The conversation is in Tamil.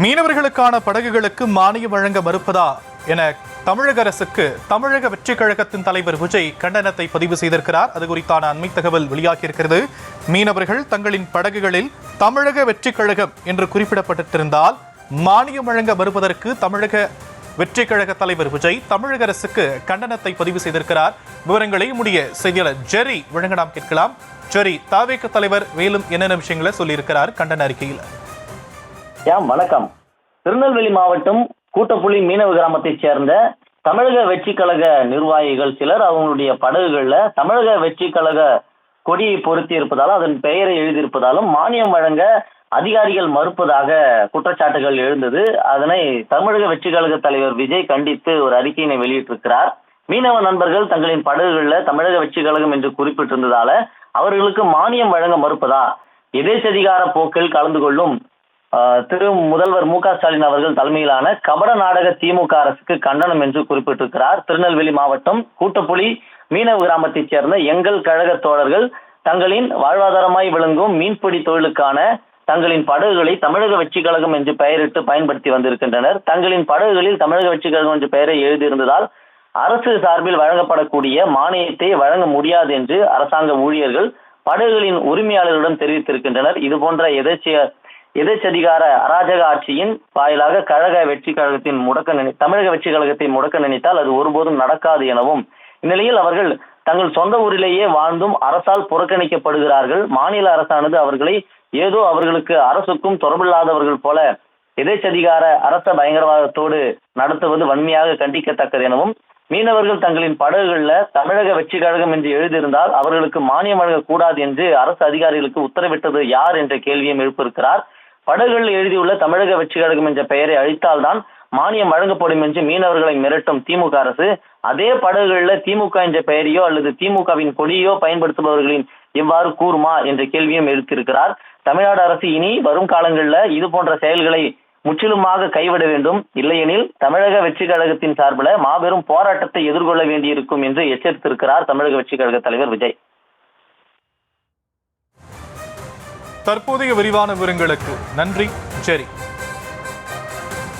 மீனவர்களுக்கான படகுகளுக்கு மானியம் வழங்க மறுப்பதா என தமிழக அரசுக்கு தமிழக வெற்றிக் கழகத்தின் தலைவர் விஜய் கண்டனத்தை பதிவு செய்திருக்கிறார். அது குறித்தான அண்மை தகவல் வெளியாகியிருக்கிறது. மீனவர்கள் தங்களின் படகுகளில் தமிழக வெற்றிக் கழகம் என்று குறிப்பிடப்பட்டிருந்தால் மானியம் வழங்க மறுப்பதற்கு தமிழக வெற்றிக் கழக தலைவர் விஜய் தமிழக அரசுக்கு கண்டனத்தை பதிவு செய்திருக்கிறார். விவரங்களை முடிய செய்தியாளர் ஜெரி வழங்க நாம் கேட்கலாம். ஜெரி, தவிக தலைவர் மேலும் என்னென்ன விஷயங்களை சொல்லியிருக்கிறார் கண்டன அறிக்கையில்? வணக்கம். திருநெல்வேலி மாவட்டம் கூட்டப்புலி மீனவ கிராமத்தைச் சேர்ந்த தமிழக வெற்றி கழக நிர்வாகிகள் சிலர் அவங்களுடைய படகுகள்ல தமிழக வெற்றி கழக கொடியை பொருத்தி இருப்பதாலும் அதன் பெயரை எழுதியிருப்பதாலும் மானியம் வழங்க அதிகாரிகள் மறுப்பதாக குற்றச்சாட்டுகள் எழுந்தது. அதனை தமிழக வெற்றி கழக தலைவர் விஜய் கண்டித்து ஒரு அறிக்கையினை வெளியிட்டிருக்கிறார். மீனவ நண்பர்கள் தங்களின் படகுகள்ல தமிழக வெற்றி கழகம் என்று குறிப்பிட்டிருந்ததால அவர்களுக்கு மானியம் வழங்க மறுப்பதா, எதேச்சதிகார போக்கில் கலந்து கொள்ளும் திரு முதல்வர் மு.க.ஸ்டாலின் அவர்கள் தலைமையிலான கபட நாடக திமுக அரசுக்கு கண்டனம் என்று குறிப்பிட்டிருக்கிறார். திருநெல்வேலி மாவட்டம் கூட்டப்புலி மீனவ கிராமத்தைச் சேர்ந்த எங்கள் கழக தோழர்கள் தங்களின் வாழ்வாதாரமாய் விளங்கும் மீன்பிடி தொழிலுக்கான தங்களின் படகுகளை தமிழக வெற்றி கழகம் என்று பெயரிட்டு பயன்படுத்தி வந்திருக்கின்றனர். தங்களின் படகுகளில் தமிழக வெற்றி கழகம் என்ற பெயரை எழுதியிருந்ததால் அரசு சார்பில் வழங்கப்படக்கூடிய மானியத்தை வழங்க முடியாது என்று அரசாங்க ஊழியர்கள் படகுகளின் உரிமையாளர்களிடம் தெரிவித்திருக்கின்றனர். இது போன்ற எதேச்சதிகார அராஜக ஆட்சியின் வாயிலாக கழக வெற்றி கழகத்தின் தமிழக வெற்றி கழகத்தை முடக்க நினைத்தால் அது ஒருபோதும் நடக்காது எனவும், இந்நிலையில் அவர்கள் தங்கள் சொந்த ஊரிலேயே வாழ்ந்தும் அரசால் புறக்கணிக்கப்படுகிறார்கள். மாநில அரசானது அவர்களை ஏதோ அவர்களுக்கு அரசுக்கும் தொடர்பில்லாதவர்கள் போல எதேச்சதிகார அரச பயங்கரவாதத்தோடு நடத்துவது வன்மையாக கண்டிக்கத்தக்கது எனவும், மீனவர்கள் தங்களின் படகுகள்ல தமிழக வெற்றி கழகம் என்று எழுதியிருந்தால் அவர்களுக்கு மானியம் வழங்கக்கூடாது என்று அரசு அதிகாரிகளுக்கு உத்தரவிட்டது யார் என்ற கேள்வியும் எழுப்பியிருக்கிறார். படகுகள் எழுதியுள்ள தமிழக வெற்றி கழகம் என்ற பெயரை அழித்தால்தான் மானியம் வழங்கப்படும் என்று மீனவர்களை மிரட்டும் திமுக அரசு அதே படகுகள்ல திமுக என்ற பெயரையோ அல்லது திமுகவின் கொடியோ பயன்படுத்துபவர்களின் எவ்வாறு கூறுமா என்ற கேள்வியும் எழுத்திருக்கிறார். தமிழ்நாடு அரசு இனி வரும் காலங்களில் இது போன்ற செயல்களை முற்றிலுமாக கைவிட வேண்டும், இல்லையெனில் தமிழக வெற்றி கழகத்தின் சார்பில் மாபெரும் போராட்டத்தை எதிர்கொள்ள வேண்டியிருக்கும் என்று எச்சரித்திருக்கிறார் தமிழக வெற்றி கழக தலைவர் விஜய். தற்போதைய விரிவான விவரங்களுக்கு நன்றி ஜெரி.